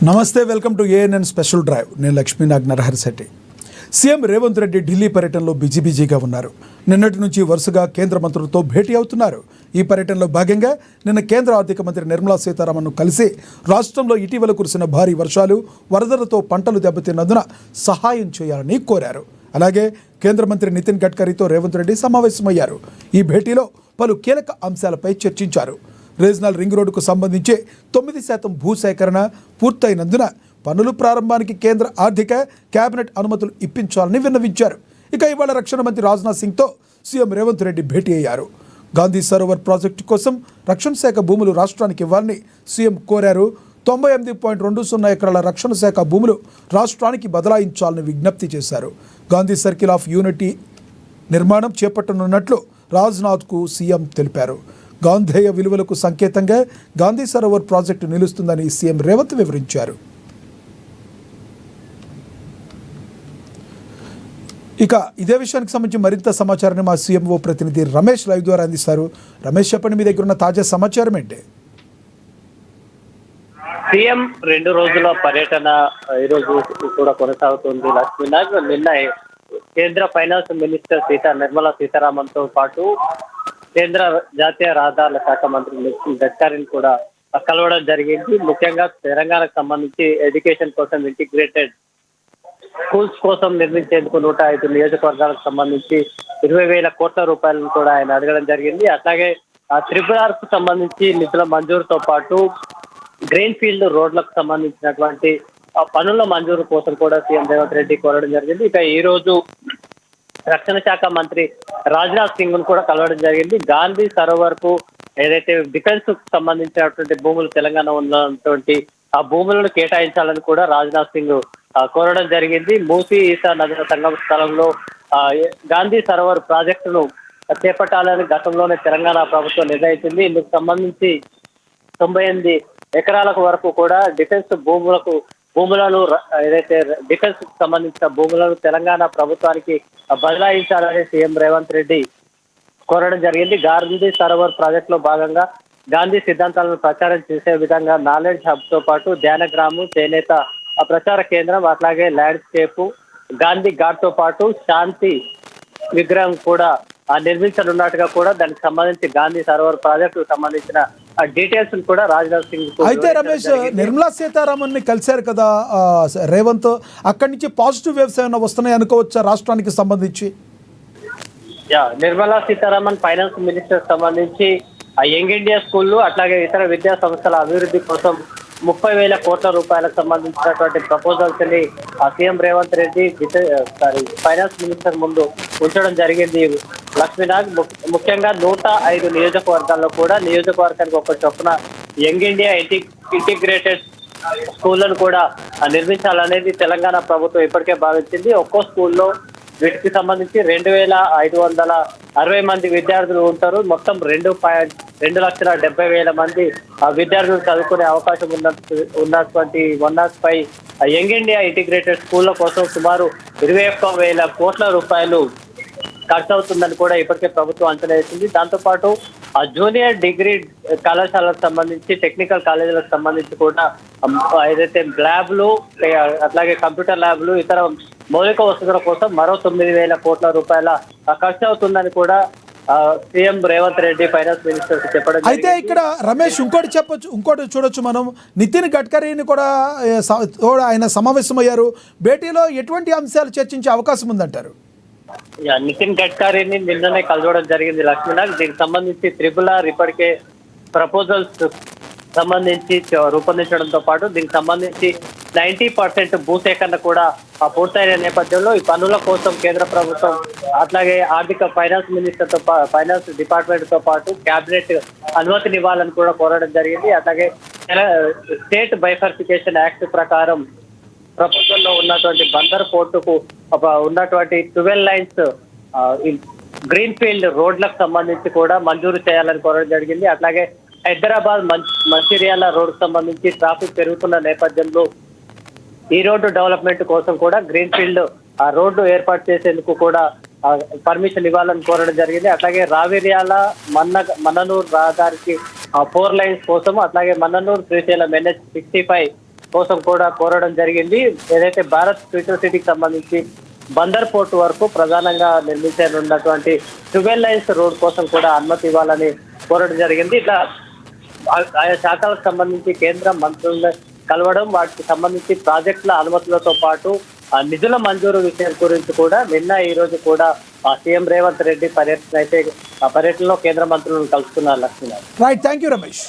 నమస్తే, welcome to ANN special drive. నేను Lakshminag Naraharisetti. CM Revanth Reddy Delhi పర్యటనలో బిజీగా ఉన్నారు. నిన్నటి నుంచి వరుసగా కేంద్ర మంత్రులతో భేటీ అవుతున్నారు. ఈ పర్యటనలో భాగంగా నిన్న కేంద్ర ఆర్థిక మంత్రి నిర్మలా సీతారామన్ను కలిసి రాష్ట్రంలో ఇటీవల కురిసిన భారీ వర్షాలు, వరదలతో పంటలు దెబ్బతిన్నందున సహాయం చేయాలని కోరారు. అలాగే కేంద్ర మంత్రి నితిన్ గడ్కరీతో రేవంత్ రెడ్డి సమావేశమయ్యారు. ఈ భేటీలో పలు కీలక అంశాలపై చర్చించారు. రీజనల్ రింగ్ రోడ్డుకు సంబంధించి 9% భూసేకరణ పూర్తయినందున పనులు ప్రారంభానికి కేంద్ర ఆర్థిక కేబినెట్ అనుమతులు ఇప్పించాలని విన్నవించారు. ఇక ఇవాళ రక్షణ మంత్రి రాజ్నాథ్ సింగ్తో సీఎం రేవంత్ రెడ్డి భేటీ అయ్యారు. గాంధీ సరోవర్ ప్రాజెక్టు కోసం రక్షణ శాఖ భూములు రాష్ట్రానికి ఇవ్వాలని సీఎం కోరారు. 98.20 ఎకరాల రక్షణ శాఖ భూములు రాష్ట్రానికి బదలాయించాలని విజ్ఞప్తి చేశారు. గాంధీ సర్కిల్ ఆఫ్ యూనిటీ నిర్మాణం చేపట్టనున్నట్లు రాజ్నాథ్కు సీఎం తెలిపారు. గాంధేయ విలువలకు సంకేతంగా గాంధీ సరోవర్ ప్రాజెక్టు నిలుస్తుందని సీఎం రేవంత్ వివరించారు. ఇక ఇదే విషయానికి సంబంధించి మరింత సమాచారాన్ని మా సీఎంఓ ప్రతినిధి రమేష్ లైవ్ ద్వారా అందిస్తారు. రమేష్, చెప్పండి, మీ దగ్గర ఉన్న తాజా సమాచారం ఏంటి? సీఎం 2 రోజుల పర్యటన ఈరోజు కూడా కొనసాగుతుంది. లక్ష్మీనాగ్ నిన్న కేంద్ర ఫైనాన్స్ మినిస్టర్ నిర్మలా సీతారామన్ తో పాటు కేంద్ర జాతీయ రహదారుల శాఖ మంత్రి నితిన్ గడ్కరీని కూడా కలవడం జరిగింది. ముఖ్యంగా తెలంగాణకు సంబంధించి ఎడ్యుకేషన్ కోసం ఇంటిగ్రేటెడ్ స్కూల్స్ కోసం నిర్మించేందుకు 105 నియోజకవర్గాలకు సంబంధించి 20,000 కోట్ల రూపాయలను కూడా ఆయన అడగడం జరిగింది. అట్లాగే త్రిపురార్ కు సంబంధించి నిధుల మంజూరుతో పాటు గ్రీన్ ఫీల్డ్ రోడ్లకు సంబంధించినటువంటి పనుల మంజూరు కోసం కూడా సీఎం రేవంత్ రెడ్డి కోరడం జరిగింది. ఇక ఈ రోజు రక్షణ శాఖ మంత్రి రాజ్నాథ్ సింగ్ ను కూడా కలవడం జరిగింది. గాంధీ సరోవర్ కు ఏదైతే డిఫెన్స్ కు సంబంధించినటువంటి భూములు తెలంగాణ ఉన్నటువంటి ఆ భూములను కేటాయించాలని కూడా రాజ్నాథ్ సింగ్ కోరడం జరిగింది. మూసీ ఈసా నదుల సంగమ స్థలంలో గాంధీ సరోవర్ ప్రాజెక్టును చేపట్టాలని గతంలోనే తెలంగాణ ప్రభుత్వం నిర్ణయించింది. ఇందుకు సంబంధించి 98 ఎకరాలకు వరకు కూడా డిఫెన్స్ భూములను ఏదైతే డిఫెన్స్ కు సంబంధించిన భూములను తెలంగాణ ప్రభుత్వానికి బదలాయించాలని సీఎం రేవంత్ రెడ్డి కోరడం జరిగింది. గాంధీ సరోవర్ ప్రాజెక్ట్ లో భాగంగా గాంధీ సిద్ధాంతాలను ప్రచారం చేసే విధంగా నాలెడ్జ్ హబ్ తో పాటు ధ్యానగ్రాము, చేనేత ప్రచార కేంద్రం, అట్లాగే ల్యాండ్స్కేప్, గాంధీ ఘాట్ తో పాటు శాంతి విగ్రహం కూడా నిర్మించనున్నట్టుగా కూడా దానికి సంబంధించి గాంధీ సరోవర్ ప్రాజెక్టుకు సంబంధించిన డీటెయిల్స్ కూడా రాజ్నాథ్ సింగ్. అయితే రమేష్, నిర్మలా సీతారామన్ ని కలిశారు కదా రేవంత్, అక్కడి నుంచి పాజిటివ్ వేవ్స్ ఏమైనా వస్తున్నాయి అనుకోవచ్చా రాష్ట్రానికి సంబంధించి? నిర్మలా సీతారామన్ ఫైనాన్స్ మినిస్టర్ సంబంధించి యంగ్ ఇండియా స్కూళ్ళు అట్లాగే ఇతర విద్యా సంస్థల అభివృద్ధి కోసం 30,000 కోట్ల రూపాయలకు సంబంధించినటువంటి ప్రపోజల్స్ ని CM Revanth Reddy finance minister ముందు ఉంచడం జరిగింది. లక్ష్మీనాగ్ ముఖ్యంగా 105 నియోజకవర్గాల్లో కూడా నియోజకవర్గానికి ఒక చొప్పున యంగ్ ఇండియా ఇంటిగ్రేటెడ్ స్కూళ్లను కూడా నిర్మించాలనేది తెలంగాణ ప్రభుత్వం ఇప్పటికే భావించింది. ఒక్కో స్కూల్లో వీటికి సంబంధించి 2,560 మంది విద్యార్థులు ఉంటారు. మొత్తం 2,70,000 మంది విద్యార్థులు చదువుకునే అవకాశం ఉన్నటువంటి 105 యంగ్ ఇండియా ఇంటిగ్రేటెడ్ స్కూళ్ల కోసం సుమారు 21,000 కోట్ల రూపాయలు ఖర్చు అవుతుందని కూడా ఇప్పటికే ప్రభుత్వం అంచనా వేసింది. దాంతోపాటు జూనియర్ డిగ్రీ కళాశాలకు సంబంధించి, టెక్నికల్ కాలేజీలకు సంబంధించి కూడా ఏదైతే ల్యాబ్లు, అట్లాగే కంప్యూటర్ ల్యాబ్లు, ఇతర మౌలిక వసతుల కోసం మరో 9,000 కోట్ల రూపాయల ఖర్చు అవుతుందని కూడా CM Revanth Reddy finance minister చెప్పడం. అయితే ఇక్కడ రమేష్ ఇంకోటి చూడొచ్చు మనం, నితిన్ గడ్కరీని కూడా ఆయన సమావేశమయ్యారు. భేటీలో ఎటువంటి అంశాలు చర్చించే అవకాశం ఉందంటారు? నితిన్ గడ్కరీని నిన్ననే కలవడం జరిగింది లక్ష్మీనాగ్. దీనికి సంబంధించి త్రిపురార్ ఇప్పటికే ప్రపోజల్స్ సంబంధించి రూపొందించడంతో పాటు దీనికి సంబంధించి 90% భూసేకరణ కూడా పూర్తయిన నేపథ్యంలో ఈ పనుల కోసం కేంద్ర ప్రభుత్వం అట్లాగే ఆర్థిక ఫైనాన్స్ డిపార్ట్మెంట్ తో పాటు కేబినెట్ అనుమతినివ్వాలని కూడా కోరడం జరిగింది. అట్లాగే స్టేట్ బైఫర్ఫికేషన్ యాక్ట్ ప్రకారం ప్రభుత్వంలో ఉన్నటువంటి బందర్ పోర్టుకు ఉన్నటువంటి 12 లైన్స్ గ్రీన్ ఫీల్డ్ రోడ్లకు సంబంధించి కూడా మంజూరు చేయాలని కోరడం జరిగింది. అట్లాగే హైదరాబాద్ మంచిర్యాల రోడ్డుకు సంబంధించి ట్రాఫిక్ పెరుగుతున్న నేపథ్యంలో ఈ రోడ్డు డెవలప్మెంట్ కోసం కూడా గ్రీన్ ఫీల్డ్ రోడ్డు ఏర్పాటు చేసేందుకు కూడా పర్మిషన్ ఇవ్వాలని కోరడం జరిగింది. అట్లాగే రావిర్యాల మన్ననూరు రహదారికి 4 లైన్స్ కోసం, అట్లాగే మన్ననూరు శ్రీశైలం NH 65 కోసం కూడా కోరడం జరిగింది. ఏదైతే భారత్ ఫ్యూచర్ సిటీకి సంబంధించి బందర్ పోర్టు వరకు ప్రధానంగా నిర్మించనున్నటువంటి 12 లైన్స్ రోడ్ కోసం కూడా అనుమతి ఇవ్వాలని కోరడం జరిగింది. ఇట్లా ఆయా శాఖలకు సంబంధించి కేంద్ర మంత్రులను కలవడం, వాటికి సంబంధించి ప్రాజెక్టుల అనుమతులతో పాటు నిధుల మంజూరు విషయం గురించి కూడా నిన్న ఈ రోజు కూడా సీఎం రేవంత్ రెడ్డి పర్యటనలో కేంద్ర మంత్రులను కలుసుకున్నారు. Lakshminarayana. Right, thank you Ramesh.